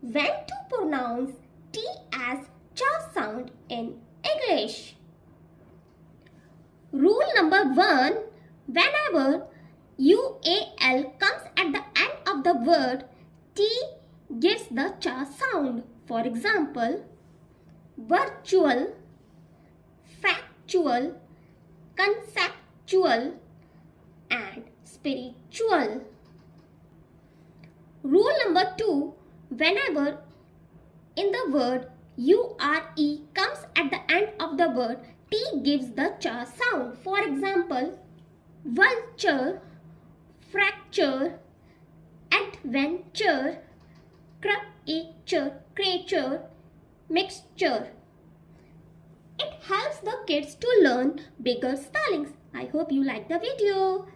when to pronounce T as cha sound in English. Rule number 1. Whenever UAL comes at the end of the word, T gives the cha sound. For example, virtual, factual, conceptual, and spiritual. Rule number 2. Whenever in the word URE comes at the end of the word, T gives the cha sound. For example, vulture, fracture, adventure, creature, mixture. It helps the kids to learn bigger spellings. I hope you like the video.